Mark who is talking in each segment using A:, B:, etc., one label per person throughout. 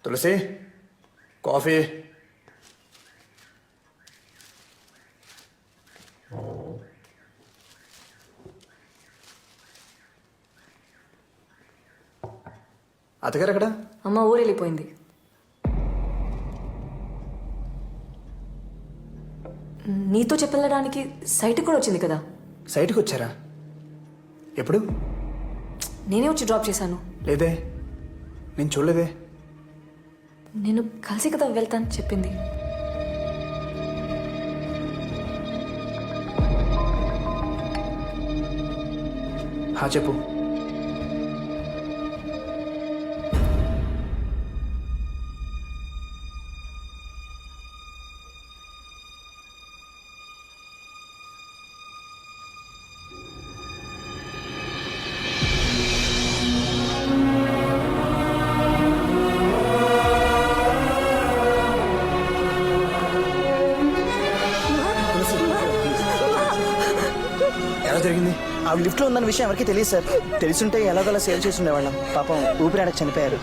A: తులసి coffee. అత్తగారు ఎక్కడ?
B: అమ్మ ఊరు వెళ్ళిపోయింది. నీతో చెప్పెళ్ళడానికి సైట్కి కూడా వచ్చింది కదా.
A: సైట్కి వచ్చారా? ఎప్పుడు?
B: నేనే వచ్చి డ్రాప్ చేశాను.
A: లేదే, నేను చూడలేదే.
B: నేను కలిసి కదా వెళ్తాను చెప్పింది.
A: చెప్పు. ఎలా జరిగింది?
C: ఆవిడ లిఫ్ట్లో ఉందన్న విషయం ఎవరికి తెలియదు సార్. తెలుసుంటే ఎలాగోలా సేవ్ చేసి ఉండేవాళ్ళం. పాపం ఊపిరాడక చనిపోయారు.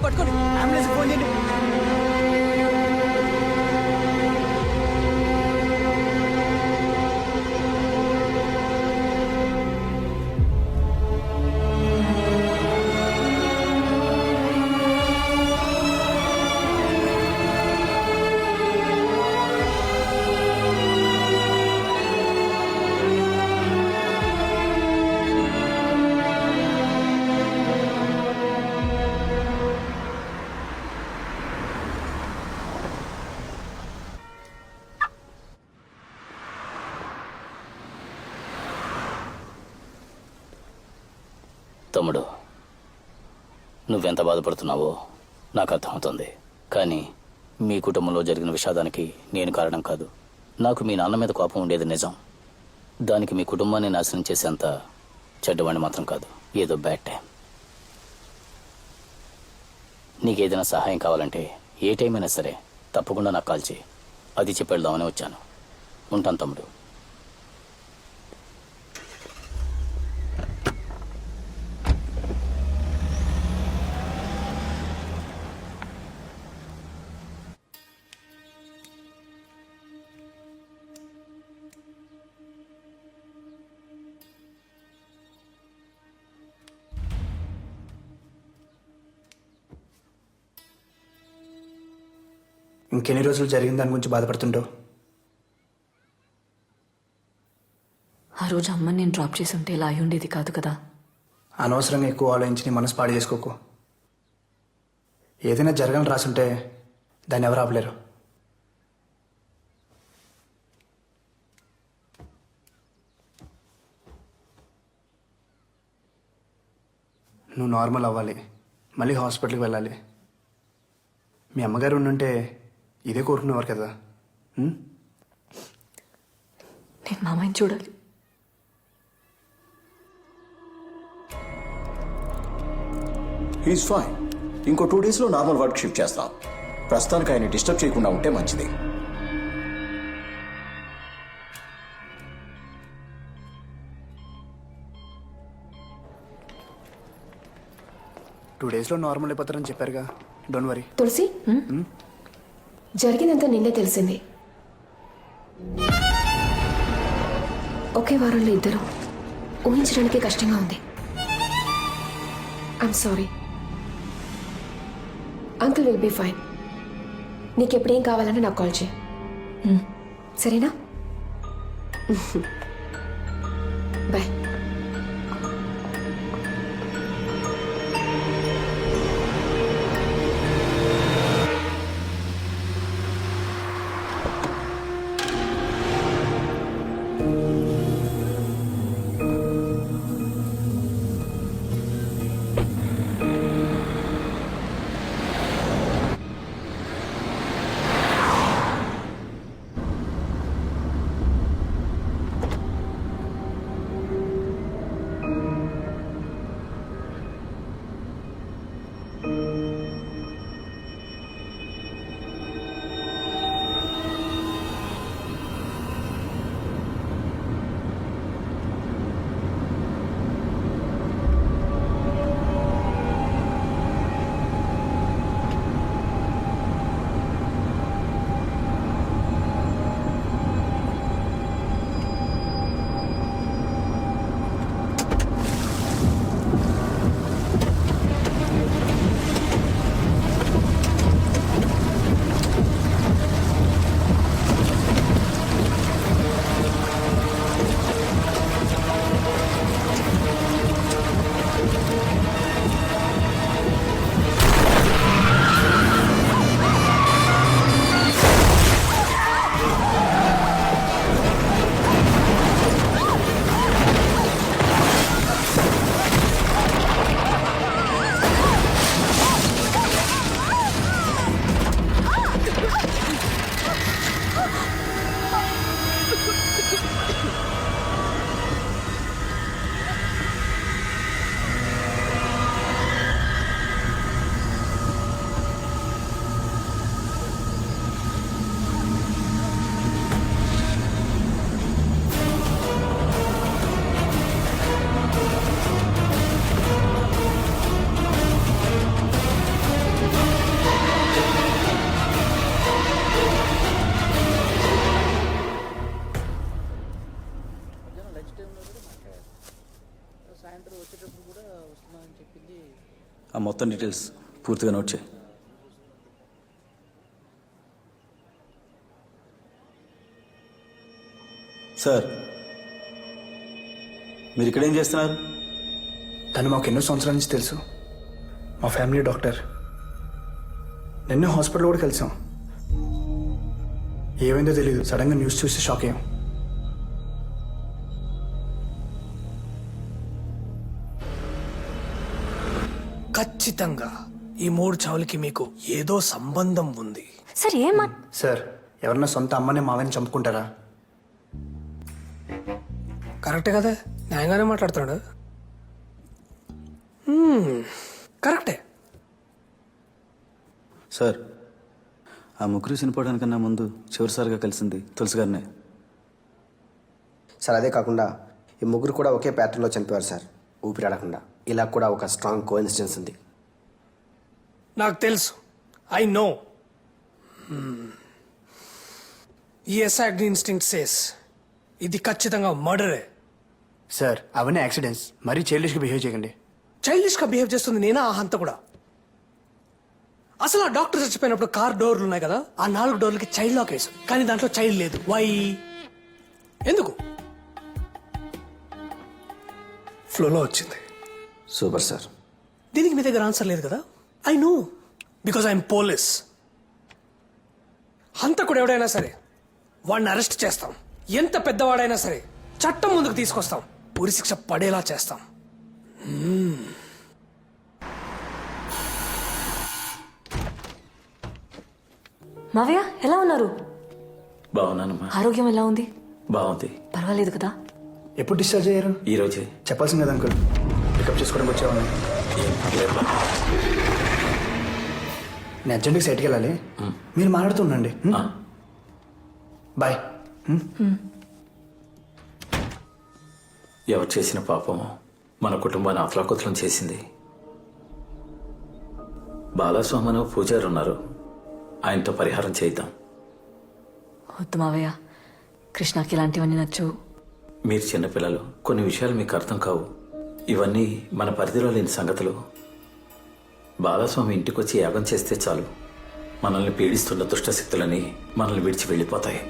A: పట్టుకోండి, అంబులెన్స్ ఫోన్ చేయండి.
D: తమ్ముడు, నువ్వెంత బాధపడుతున్నావో నాకు అర్థమవుతుంది. కానీ మీ కుటుంబంలో జరిగిన విషాదానికి నేను కారణం కాదు. నాకు మీ నాన్న మీద కోపం ఉండేది నిజం. దానికి మీ కుటుంబాన్ని నాశనం చేసేంత చెడ్డవాడిని మాత్రం కాదు. ఏదో బ్యాడ్ టైం. నీకేదైనా సహాయం కావాలంటే ఏ టైం అయినా సరే తప్పకుండా నాకు కాల్ చేయి. అది చెప్పి వెళ్దామని వచ్చాను. ఉంటాను తమ్ముడు.
A: ఇంకెన్ని రోజులు జరిగిన దాని గురించి బాధపడుతుంటావు?
B: ఆ రోజు అమ్మని నేను డ్రాప్ చేసి ఉంటే ఇలా అయి ఉండేది కాదు కదా.
A: అనవసరంగా ఎక్కువ ఆలోచించి నీ మనసు పాడు చేసుకోకు. ఏదైనా జరగాలని రాసుంటే దాన్ని ఎవరు ఆపలేరు. నువ్వు నార్మల్ అవ్వాలి, మళ్ళీ హాస్పిటల్కి వెళ్ళాలి. మీ అమ్మగారు ఉండుంటే ఇదే కోరుకునేవారు కదా.
B: నేను మామయ్యని చూడాలి.
E: He's fine. ఇంకో 2 డేస్లో నార్మల్ వర్క్ షిఫ్ట్ చేస్తాం. ప్రస్తుతానికి ఆయన డిస్టర్బ్ చేయకుండా ఉంటే మంచిది.
A: టూ డేస్లో నార్మల్ అయిపోతారని చెప్పారుగా. Don't worry.
F: తులసి, జరిగిందంతా నిన్నే తెలిసింది. ఒకే వారంలో ఇద్దరు ఊహించడానికి కష్టంగా ఉంది. I'm sorry. Uncle will be fine. నీకెప్పుడేం కావాలన్నా నాకు కాల్ చేయి. సరేనా? బాయ్.
G: మొత్తం డీటెయిల్స్ పూర్తిగా నోట్ చేయి. సార్, మీరు ఇక్కడ ఏం చేస్తున్నారు?
A: తను మాకు ఎన్నో సంవత్సరాల నుంచి తెలుసు. మా ఫ్యామిలీ డాక్టర్. నిన్నే హాస్పిటల్ కూడా కలిసాం. ఏమైందో తెలియదు, సడన్గా న్యూస్ చూసి షాక్ అయ్యాం.
H: ఖచ్చితంగా ఈ 3 చావులకి మీకు ఏదో సంబంధం ఉంది.
B: సార్
A: సార్, ఎవరన్నా సొంత అమ్మని మావని చంపుకుంటారా?
H: కరెక్టే కదా, న్యాయంగానే మాట్లాడుతున్నాడు. కరెక్టే.
G: సార్, ఆ ముగ్గురు చనిపోవడానికన్నా ముందు చివరిసారిగా కలిసింది తులసి గారినే.
I: సార్, అదే కాకుండా ఈ ముగ్గురు కూడా ఒకే ప్యాటర్న్లో చనిపోయారు సార్, ఊపిరాడకుండా. ఇలా కూడా ఒక స్ట్రాంగ్ కోఇన్సిడెన్స్ ఉంది.
H: నాకు తెలుసు, ఐ నో. ఈ ఎస్ఐడి ఇన్స్టింక్ట్ సేస్ ఇది ఖచ్చితంగా మర్డరే.
A: సార్, అవన్నీ యాక్సిడెంట్స్. మరీ చైల్డిష్గా బిహేవ్ చేయకండి.
H: చైల్డిష్గా బిహేవ్ చేస్తుంది నేనా? ఆ హంత కూడా. అసలు ఆ డాక్టర్ చచ్చిపోయినప్పుడు కార్ డోర్లు ఉన్నాయి కదా, ఆ 4 డోర్లకి చైల్డ్ లాక్ వేసాం, కానీ దాంట్లో చైల్డ్ లేదు. వై? ఎందుకు? ఫ్లోలో వచ్చింది.
I: Super sir.
H: దీనికి మీ దగ్గర ఆన్సర్ లేదు కదా? I know, because I'm police. హంతకుడు ఎవడైనా సరే వాడిని అరెస్ట్ చేస్తాం. ఎంత పెద్దవాడైనా సరే చట్టం ముందుకు తీసుకొస్తాం. ఉరి శిక్ష పడేలా చేస్తాం.
B: మావయ్య ఎలా ఉన్నారు?
D: బాగున్నానమ్మా.
B: ఆరోగ్యం ఎలా ఉంది?
D: బాగుంది.
B: పర్వాలేదు కదా?
A: ఎప్పుడు డిశ్చార్జ్ అయ్యారు?
D: ఈ రోజే.
A: చెప్పాల్సింది కదా అంకుల్, పికప్ చేసుకోవడానికి వచ్చేవాళ్ళని.
D: ఏం పర్లేదు బాబు.
A: నేను అర్జెంట్గా సైట్కి వెళ్ళాలి. మీరు మాట్లాడుతూ ఉండండి. బాయ్.
D: ఎవరు చేసిన పాపమో మన కుటుంబాన్ని అతలాకుతలం చేసింది. బాలస్వామను పూజారు ఉన్నారు, ఆయనతో పరిహారం చేద్దాం.
B: వద్దు మావయ్య, కృష్ణకి ఇలాంటివన్నీ నచ్చవు.
D: మీరు చిన్నపిల్లలు, కొన్ని విషయాలు మీకు అర్థం కావు. ఇవన్నీ మన పరిధిలో లేని సంగతులు. బాలస్వామి ఇంటికొచ్చి యాగం చేస్తే చాలు, మనల్ని పీడిస్తున్న దుష్టశక్తులని మనల్ని విడిచి వెళ్ళిపోతాయి.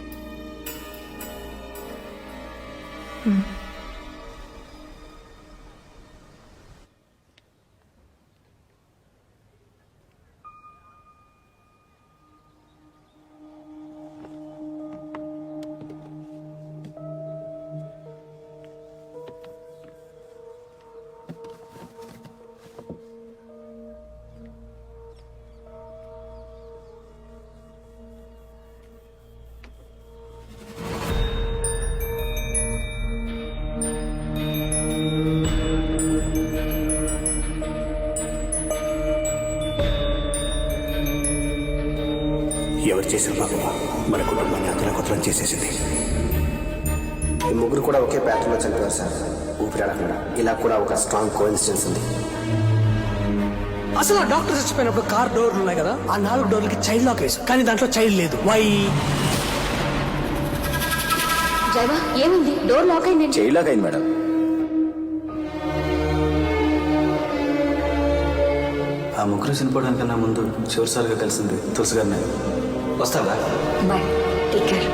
I: ఎవరు చేసిన పాపం మన కుటుంబాన్ని అతలకుతలం చేసేసింది. ఈ ముగ్గురు కూడా ఒకే ప్యాటర్న్లో చనిపోయారు సార్, ఊపిరాడకుండా. ఇలా కూడా ఒక స్ట్రాంగ్ కోఇన్సిడెన్స్ ఉంది.
H: అసలు ఆ డాక్టర్ చచ్చిపోయినప్పుడు కార్ డోర్లు ఉన్నాయి కదా, ఆ 4 డోర్లకి చైల్డ్ లాక్ వేసాం, కానీ దాంట్లో చైల్డ్ లేదు. వై?
F: డ్రైవర్ ఏమైంది? డోర్ లాక్ అయింది.
E: చైల్డ్ అయింది మేడం.
G: ఆ ముగ్గురు చనిపోవడానికన్నా ముందు చివరిసారిగా కలిసింది తులసి గారినే.
C: వస్తావా?
B: Bye, take care.